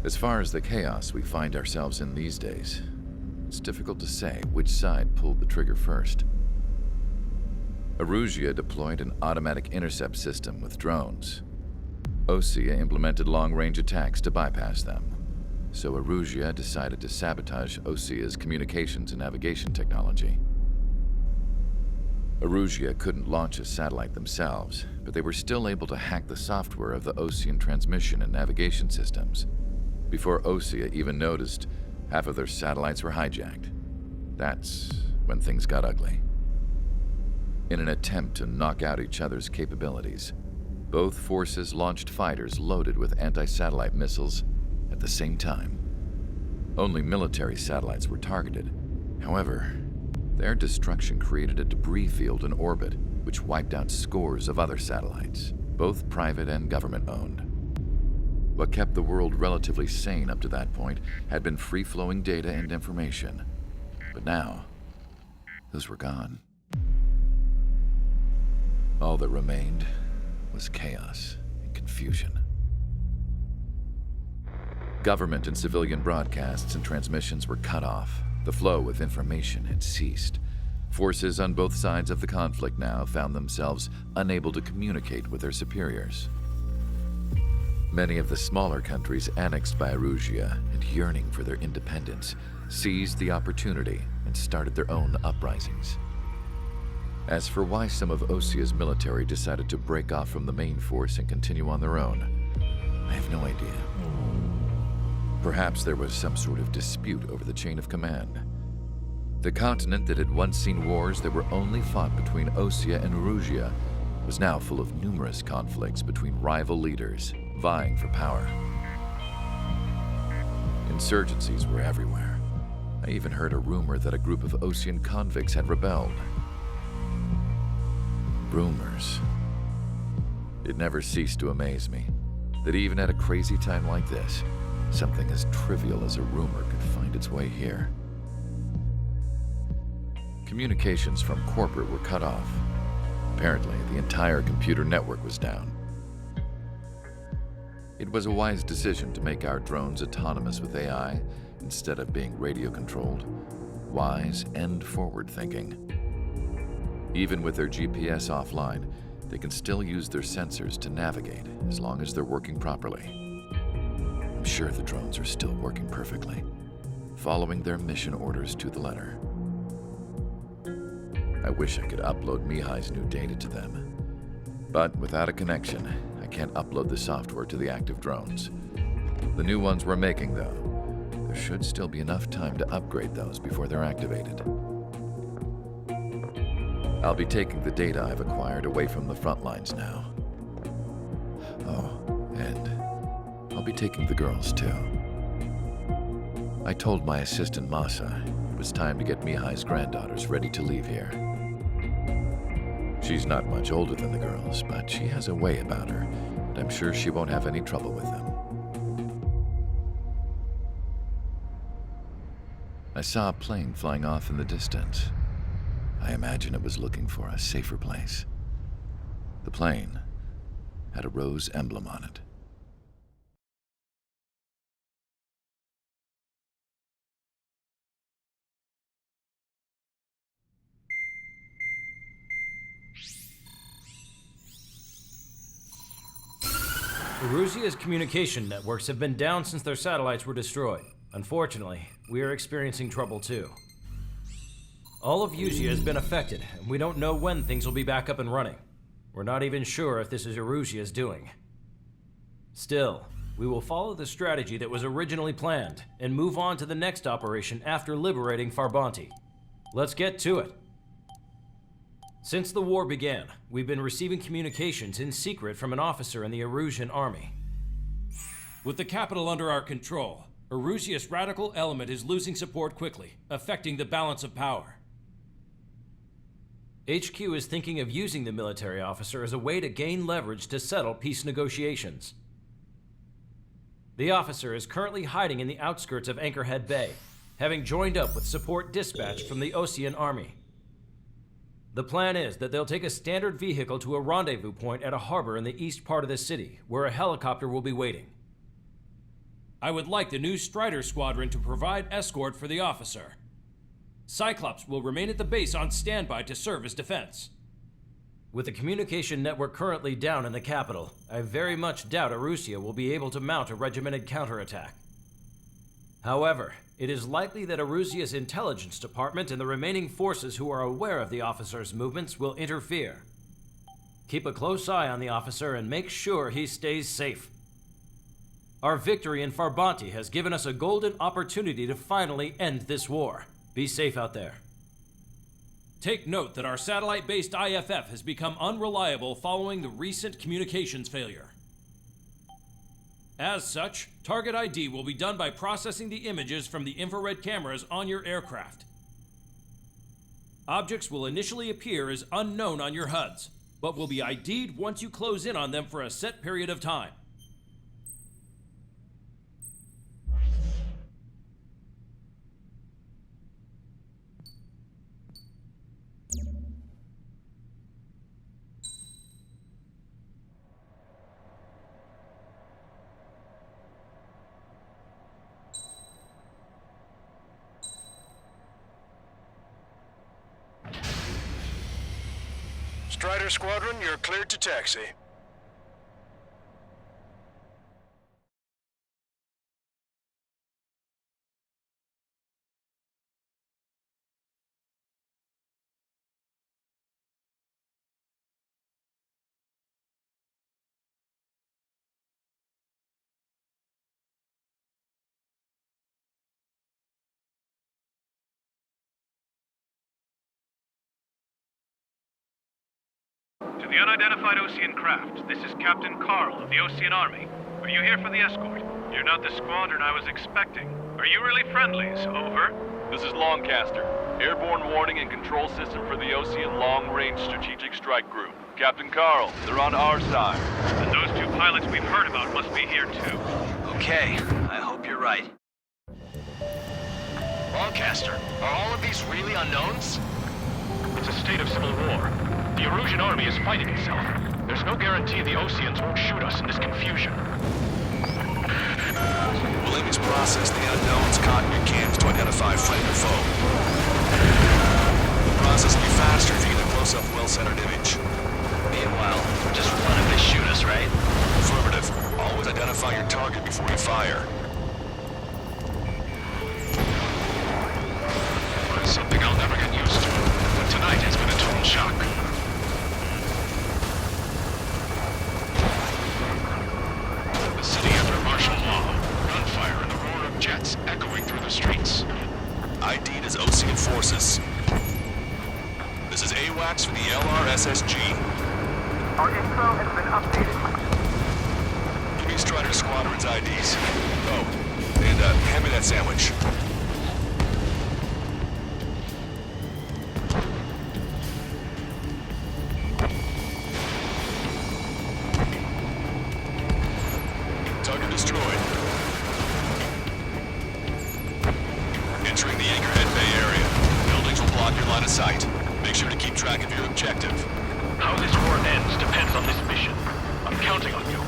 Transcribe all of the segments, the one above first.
As far as the chaos we find ourselves in these days, it's difficult to say which side pulled the trigger first. Erusea deployed an automatic intercept system with drones. Osea implemented long-range attacks to bypass them. So Erusea decided to sabotage Osea's communications and navigation technology. Erusea couldn't launch a satellite themselves, but they were still able to hack the software of the Osean transmission and navigation systems. Before Osea even noticed, half of their satellites were hijacked. That's when things got ugly. In an attempt to knock out each other's capabilities, both forces launched fighters loaded with anti-satellite missiles at the same time. Only military satellites were targeted. However, their destruction created a debris field in orbit, which wiped out scores of other satellites, both private and government-owned. What kept the world relatively sane up to that point had been free-flowing data and information. But now, those were gone. All that remained was chaos and confusion. Government and civilian broadcasts and transmissions were cut off. The flow of information had ceased. Forces on both sides of the conflict now found themselves unable to communicate with their superiors. Many of the smaller countries annexed by Erusea and yearning for their independence seized the opportunity and started their own uprisings. As for why some of Osea's military decided to break off from the main force and continue on their own, I have no idea. Perhaps there was some sort of dispute over the chain of command. The continent that had once seen wars that were only fought between Osea and Erusea was now full of numerous conflicts between rival leaders vying for power. Insurgencies were everywhere. I even heard a rumor that a group of Osean convicts had rebelled. Rumors. It never ceased to amaze me that even at a crazy time like this, something as trivial as a rumor could find its way here. Communications from corporate were cut off. Apparently, the entire computer network was down. It was a wise decision to make our drones autonomous with AI instead of being radio-controlled. Wise and forward-thinking. Even with their GPS offline, they can still use their sensors to navigate as long as they're working properly. I'm sure the drones are still working perfectly, following their mission orders to the letter. I wish I could upload Mihai's new data to them. But without a connection, I can't upload the software to the active drones. The new ones we're making, though, there should still be enough time to upgrade those before they're activated. I'll be taking the data I've acquired away from the front lines now. Oh, and I'll be taking the girls, too. I told my assistant Masa it was time to get Mihai's granddaughters ready to leave here. She's not much older than the girls, but she has a way about her, and I'm sure she won't have any trouble with them. I saw a plane flying off in the distance. I imagine it was looking for a safer place. The plane had a rose emblem on it. Erusea's communication networks have been down since their satellites were destroyed. Unfortunately, we are experiencing trouble too. All of Usea has been affected, and we don't know when things will be back up and running. We're not even sure if this is Erusea's doing. Still, we will follow the strategy that was originally planned and move on to the next operation after liberating Farbanti. Let's get to it. Since the war began, we've been receiving communications in secret from an officer in the Erusian army. With the capital under our control, Erusea's radical element is losing support quickly, affecting the balance of power. HQ is thinking of using the military officer as a way to gain leverage to settle peace negotiations. The officer is currently hiding in the outskirts of Anchorhead Bay, having joined up with support dispatched from the Osean army. The plan is that they'll take a standard vehicle to a rendezvous point at a harbor in the east part of the city, where a helicopter will be waiting. I would like the new Strider Squadron to provide escort for the officer. Cyclops will remain at the base on standby to serve as defense. With the communication network currently down in the capital, I very much doubt Erusea will be able to mount a regimented counterattack. However, it is likely that Erusea's intelligence department and the remaining forces who are aware of the officer's movements will interfere. Keep a close eye on the officer and make sure he stays safe. Our victory in Farbanti has given us a golden opportunity to finally end this war. Be safe out there. Take note that our satellite-based IFF has become unreliable following the recent communications failure. As such, target ID will be done by processing the images from the infrared cameras on your aircraft. Objects will initially appear as unknown on your HUDs, but will be ID'd once you close in on them for a set period of time. Strider Squadron, you're cleared to taxi. To the unidentified Osean craft, this is Captain Carl of the Osean Army. Are you here for the escort? You're not the squadron I was expecting. Are you really friendlies? Over. This is Longcaster. Airborne warning and control system for the Osean Long-Range Strategic Strike Group. Captain Carl, they're on our side. And those two pilots we've heard about must be here too. Okay, I hope you're right. Longcaster, are all of these really unknowns? It's a state of civil war. The Erusian army is fighting itself. There's no guarantee the Oseans won't shoot us in this confusion. We'll aim to process the unknowns caught in your cams to identify friend or foe. The process will be faster if you get a close-up, well-centered image. Meanwhile, just one of they shoot us, right? Affirmative. Always identify your target before you fire. It's something I'll never get used to. But tonight it's been a total shock. The city under martial law. Gunfire and the roar of jets echoing through the streets. ID'd as Osean forces. This is AWACS for the LRSSG. Our info has been updated. Give me Strider Squadron's IDs. Oh, and hand me that sandwich. Target destroyed. Entering the Anchorhead Bay area. Buildings will block your line of sight. Make sure to keep track of your objective. How this war ends depends on this mission. I'm counting on you.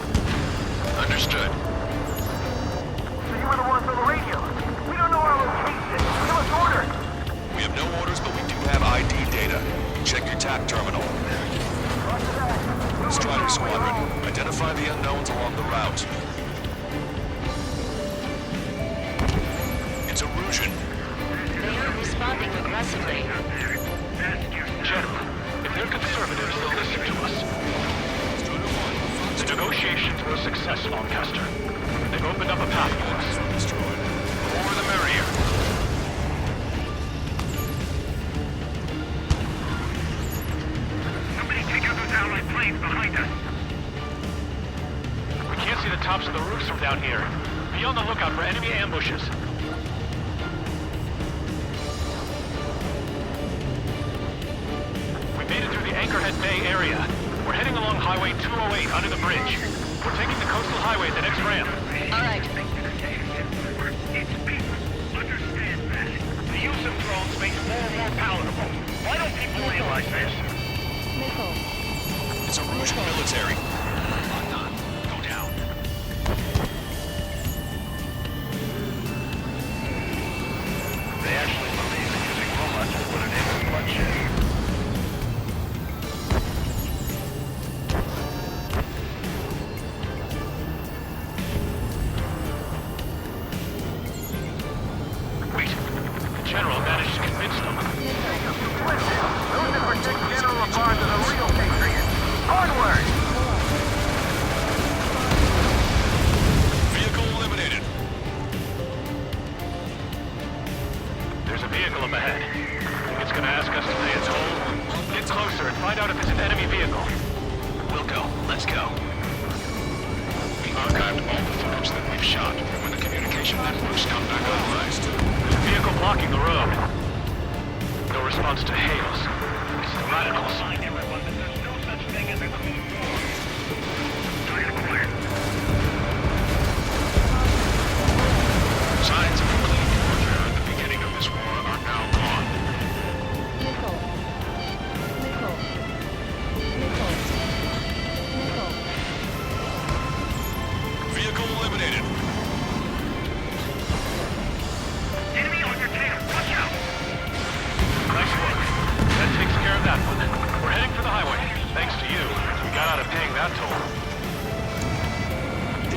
Understood. So you were the ones on the radio. We don't know our location. Give us orders. We have no orders, but we do have ID data. Check your TAC terminal. Strider Squadron, identify the unknowns along the route. It's Erusian. They are responding aggressively. General, if they're conservatives, they'll listen to us. The negotiations were a success, Longcaster. They've opened up a path for us. The more the merrier. Somebody take out those Allied planes behind us. We can't see the tops of the roofs from down here. Be on the lookout for enemy ambushes. We made it through the Anchorhead Bay area. We're heading along Highway 208 under the bridge. We're taking the coastal highway at the next ramp. All right. It's people. Understand that. The use of drones makes war more palatable. Why don't people realize this? Missile. It's Erusian military. Locked on. Go down.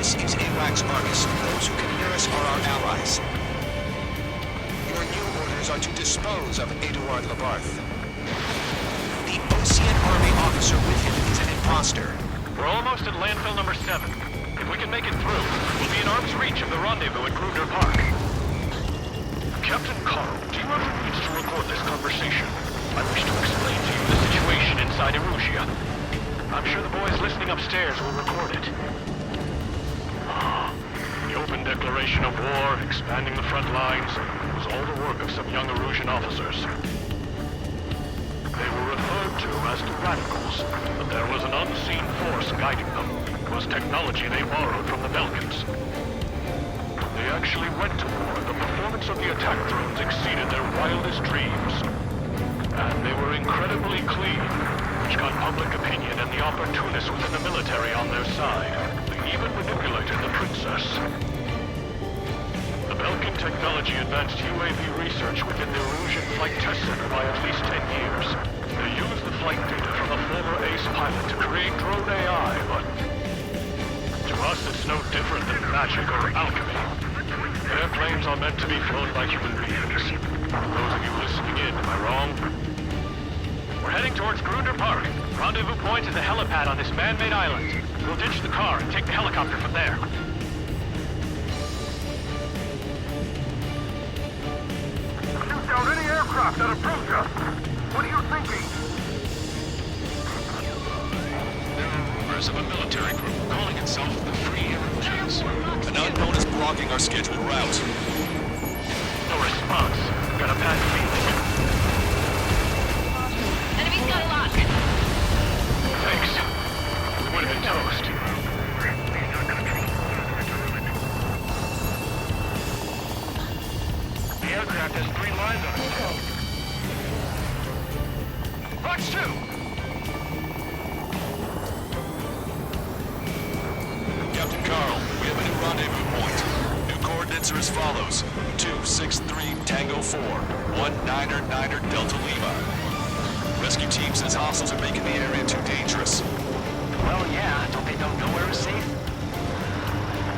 This is AWACS Argus. Those who can hear us are our allies. Your new orders are to dispose of Eduard Labarth. The Ocean Army officer with him is an imposter. We're almost at landfill number 7. If we can make it through, we'll be in arm's reach of the rendezvous at Gruner Park. Captain Carl, do you have the means to record this conversation? I wish to explain to you the situation inside Erusea. I'm sure the boys listening upstairs will record it. The open declaration of war, expanding the front lines, was all the work of some young Erusian officers. They were referred to as the Radicals, but there was an unseen force guiding them. It was technology they borrowed from the Belkans. When they actually went to war, the performance of the attack drones exceeded their wildest dreams. And they were incredibly clean, which got public opinion and the opportunists within the military on their side. They even manipulated the princess. The Belkan technology advanced UAV research within the Erusian Flight Test Center by at least 10 years. They used the flight data from the former ace pilot to create drone AI, but to us it's no different than magic or alchemy. Their planes are meant to be flown by human beings. Those of you listening in, am I wrong? We're heading towards Gruner Park. Rendezvous point is a helipad on this man-made island. We'll ditch the car and take the helicopter from there. Shoot down any aircraft that approach us. What are you thinking? There are rumors of a military group calling itself the Free Erusians. An unknown is blocking our scheduled route. No response. Got a bad feeling. Enemy's got a lock. Thanks. We would have been toast. The aircraft has 3 lines on it. Watch 2! Captain Carl, we have a new rendezvous point. New coordinates are as follows. 263 Tango 4, 19er Delta Lima. Rescue team says hostiles are making the area too dangerous. Well, yeah. Don't they know nowhere is safe?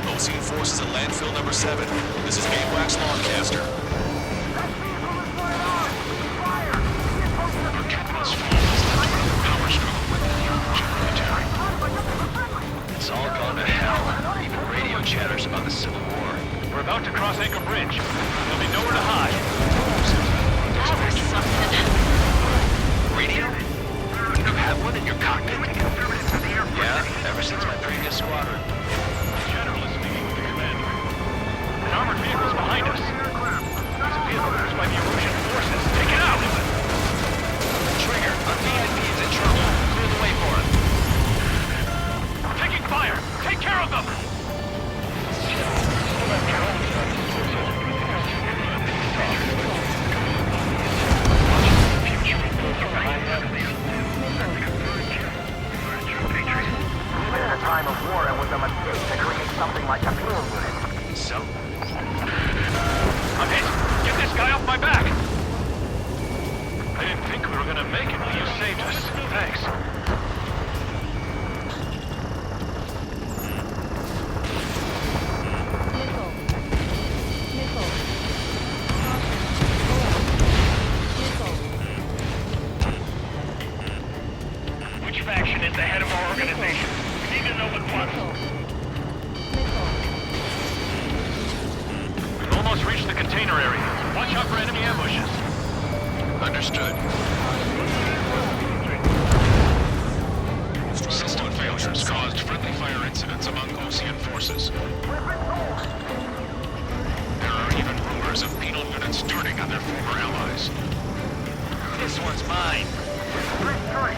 Ocean forces at landfill number 7. This is AWACS Longcaster. Your capital's fault has led to another power struggle within the Erusian military. It's all gone to hell. Even radio chatters about the Civil War. We're about to cross Anchor Bridge. There'll be nowhere to hide. That was something. Radio? You have one in your cockpit? Yeah, ever since my previous squadron. Chatter listening with the commander. An armored vehicle's behind us. There's a vehicle used by the Erusian forces. Take it out! Trigger, our VIP is in trouble. Clear the way for him. Taking fire! Take care of them! Even in a time of war, it was a mistake to create something like a fuel unit. So? I'm hit! Get this guy off my back! I didn't think we were gonna make it, but you saved us. Thanks. Which faction is the head of our organization? We need to know at once. We've almost reached the container area. Watch out for enemy ambushes. Understood. System failures caused friendly fire incidents among Ocean forces. There are even rumors of penal units turning on their former allies. This one's mine. Great strike.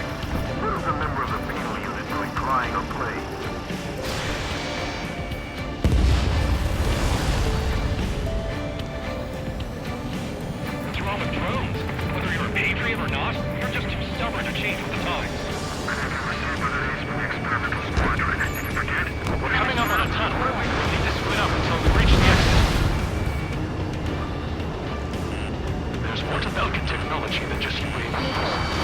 What is a member of the penal unit doing crying or playing? What's wrong with drones? Whether you're a patriot or not, you're just too stubborn to change with the times. We're coming up on a tunnel. We need to split up until we reach the exit. There's more to Belkan technology than just UAVs.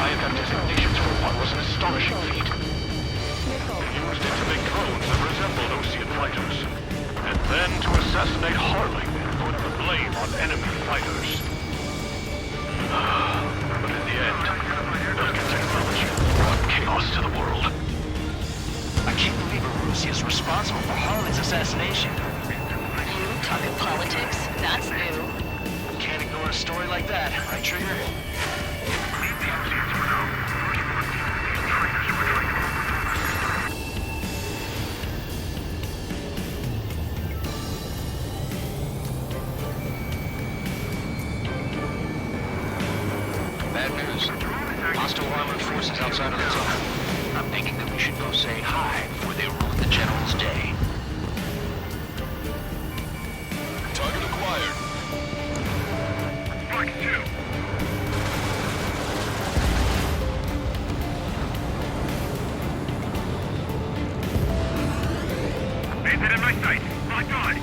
IFF designations for one was an astonishing feat. Erusea is responsible for Harlan's assassination. Talking politics? That's new. Can't ignore a story like that, right, Trigger? Bad news. Hostile armored forces outside of the tunnel. I'm thinking that we should go say hi before they ruin the General's day. Target acquired. Strike 2. Landed in my sight. My God.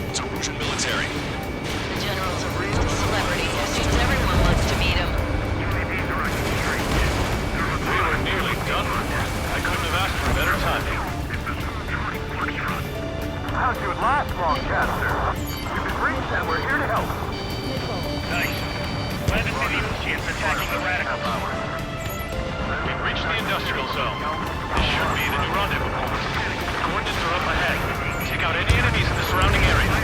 It's Erusian military. The General's a real celebrity. Seems everyone wants to meet him. We were nearly done with that. I couldn't have asked for better timing. How'd you last long, Caster? You've been briefed and we're here to help. Nice. Land the city Lucians attacking the radical power. We've reached the industrial zone. This should be the new rendezvous point. Coordinates are up ahead. Take out any enemies in the surrounding area.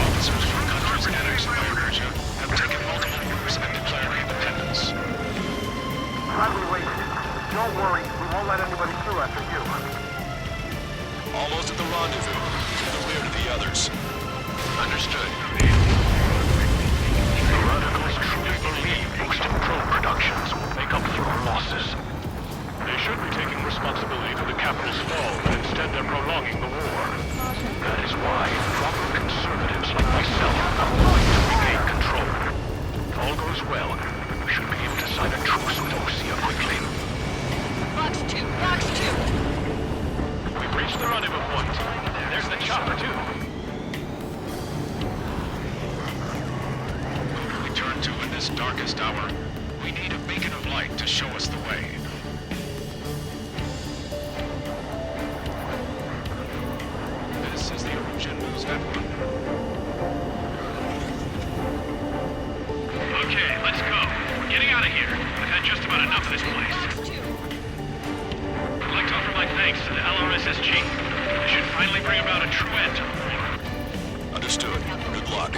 Officers from countries annexed by Erusea have taken multiple moves and declared independence. Highly wasted. Don't worry, we won't let anybody through after you. Almost at the rendezvous. Keep the rear to the others. Understood. The radicals truly believe boosting drone productions will make up for our losses. They should be taking responsibility for the capital's fall, but instead they're prolonging the war. That is why proper conservatives like myself are going to regain control. If all goes well, we should be able to sign a truce with Osea quickly. Box 2, Box 2. We've reached the rendezvous point. There's the chopper, too. We turn to in this darkest hour. We need a beacon of light to show us the way. This is the Erusian News Network. Okay, let's go. We're getting out of here. I've had just about enough of this place. Box 2. I'd like to offer my thanks to the LRSSG. They should finally bring about a true end to the war. Understood. Good luck.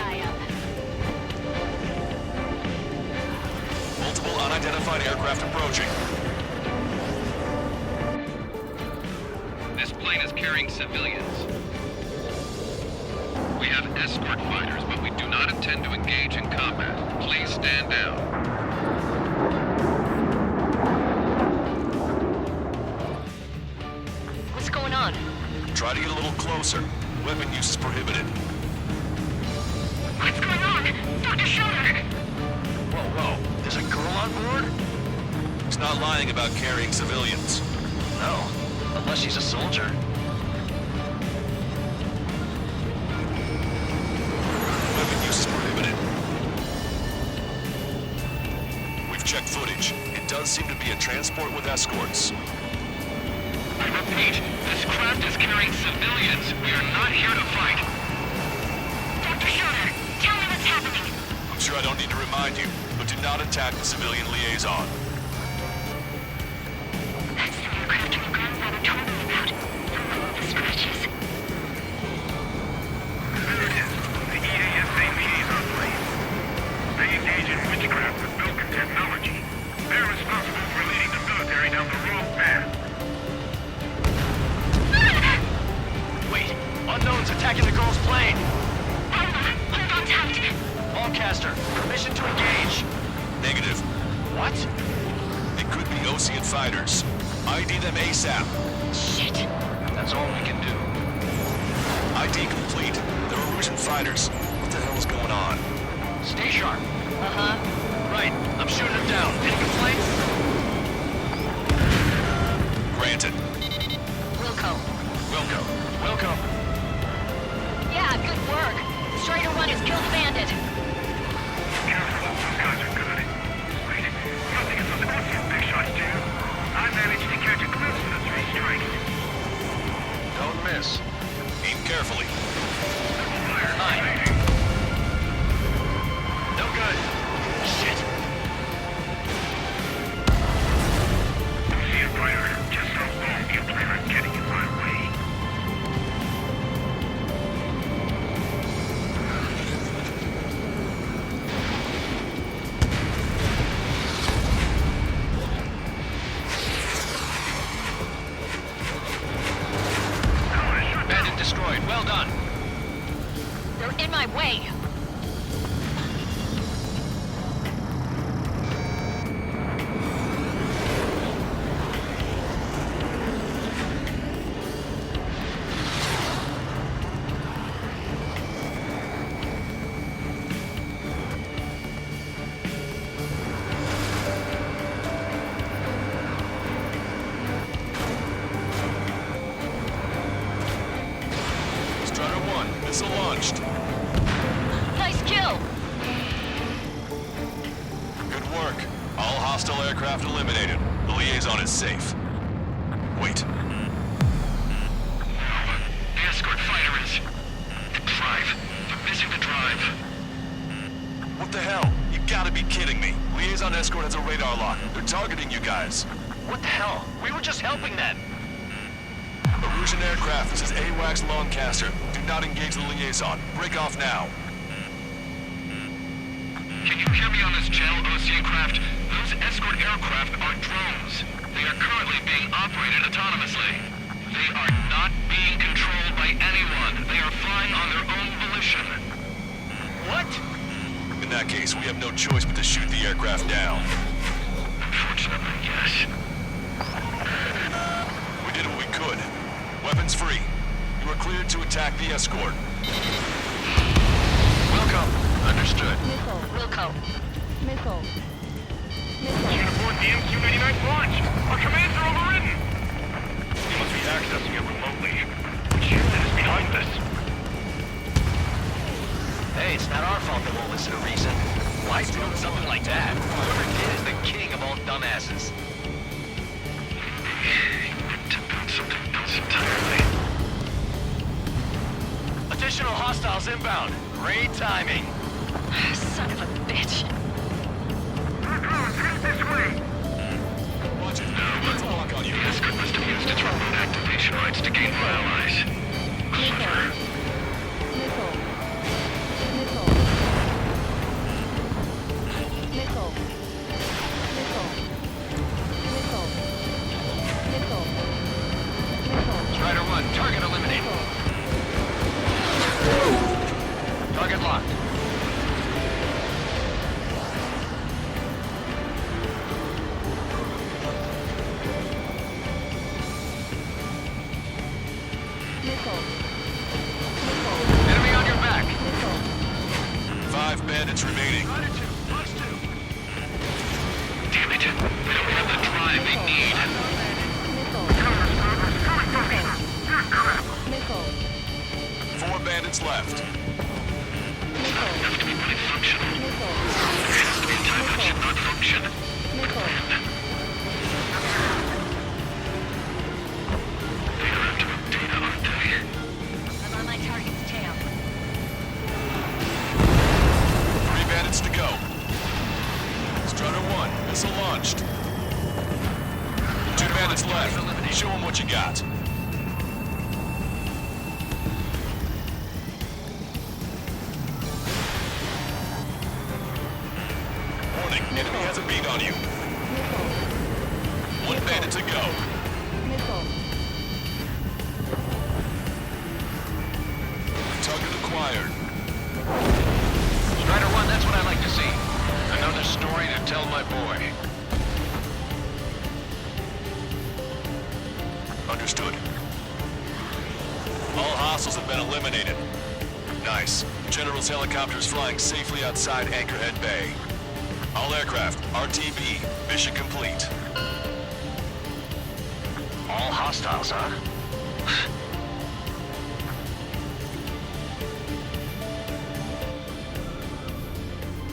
Multiple unidentified aircraft approaching. This plane is carrying civilians. We have escort fighters, but we do not intend to engage in combat. Please stand down. What's going on? Try to get a little closer. Weapon use is prohibited. What's going on? Dr. Schroeder! Whoa. There's a girl on board? He's not lying about carrying civilians. No. Unless she's a soldier. Weapon use is prohibited. We've checked footage. It does seem to be a transport with escorts. I repeat, this craft is carrying civilians. We are not here to fight. Dr. Schroeder, tell me what's happening. I'm sure I don't need to remind you, but do not attack the civilian liaison. That's the aircraft your grandfather told me about. The scratches. There it is. The EASA liaison plane. They engage in witchcraft with Belkan technology. They're responsible for leading the military down the wrong path. Wait. Unknown's attacking the girl's plane. Hold on tight. Allcaster, permission to engage. Negative. What? It could be Osean fighters. ID them ASAP. Shit. That's all we can do. ID complete. They're Erusian fighters. What the hell is going on? Stay sharp. Uh-huh. Right. I'm shooting him down. Any complaints? Granted. Wilco. Wilco. Yeah, good work. Strider 1 has killed a bandit. Careful, those guys are good. Wait, you're thinking those Osean big shots too? I managed to catch a glimpse of the 3 strikes. Don't miss. Aim carefully. Fire. Nine. No good. Shit. launched. Nice kill! Good work. All hostile aircraft eliminated. The liaison is safe. Wait. The escort fighter is... The drive. They're missing the drive. What the hell? You gotta be kidding me. Liaison escort has a radar lock. They're targeting you guys. What the hell? We were just helping them. Erusian aircraft, this is AWACS Lancaster. Do not engage the liaison. Break off now. Can you hear me on this channel, Ocean craft? Those escort aircraft are drones. They are currently being operated autonomously. They are not being controlled by anyone. They are flying on their own volition. What? In that case, we have no choice but to shoot the aircraft down. Unfortunately, yes. We did what we could. Weapons free. You are cleared to attack the escort. Welcome. Understood. Wilco. Missile. Can't afford the MQ-99 launch! Our commands are overridden! They must be accessing it remotely. Which unit is behind this? Hey, it's not our fault they won't listen to reason. Why doing something like that? Whoever did is the king of all dumbasses. Something else entirely. Additional hostiles inbound. Great timing. Son of a bitch. This way! Watch it. Let's lock on you. The escort must have used its remote activation rights to gain more allies. Clever. Strider 1, target eliminated. Target locked. Enemy on your back. 5 bandits remaining. Damn it. We don't have the drive they need. 4 bandits left. Have to be fully functional. It has to be a type that should not function. They're after data, aren't they? I'm on my target's tail. 3 bandits to go. Strider 1, missile launched. 2 bandits left. Show them what you got. Warning, enemy has a beat on you. 1 bandit to go. Target acquired. Strider 1, that's what I like to see. Another story to tell my boy. Understood. All hostiles have been eliminated. Nice. General's helicopter is flying safely outside Anchorhead Bay. All aircraft, RTB, mission complete. All hostiles, huh?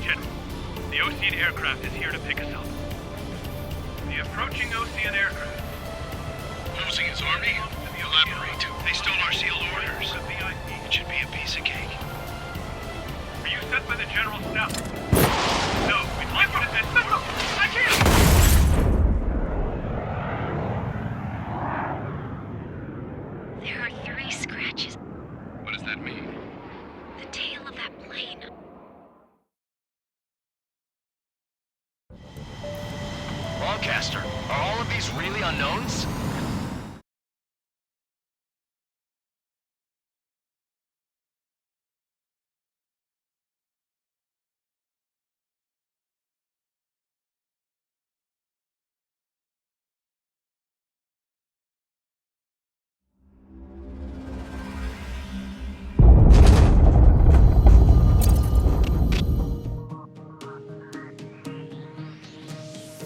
General, the Ocean aircraft is here to pick us up. The approaching Ocean aircraft. Losing his army? Elaborate. They stole our sealed orders. It should be a piece of cake. Are you sent by the General's staff? No, we'd like you to send... I can't! There are 3 scratches. What does that mean? The tail of that plane. Lancaster, are all of these really unknowns?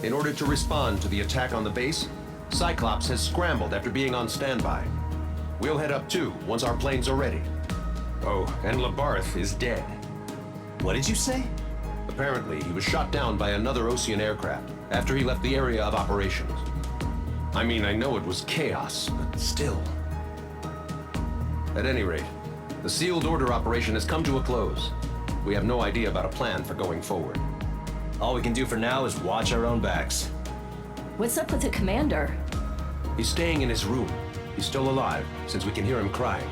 In order to respond to the attack on the base, Cyclops has scrambled after being on standby. We'll head up too once our planes are ready. Oh, and Labarth is dead. What did you say? Apparently, he was shot down by another Ocean aircraft after he left the area of operations. I mean, I know it was chaos, but still. At any rate, the sealed order operation has come to a close. We have no idea about a plan for going forward. All we can do for now is watch our own backs. What's up with the commander? He's staying in his room. He's still alive, since we can hear him crying.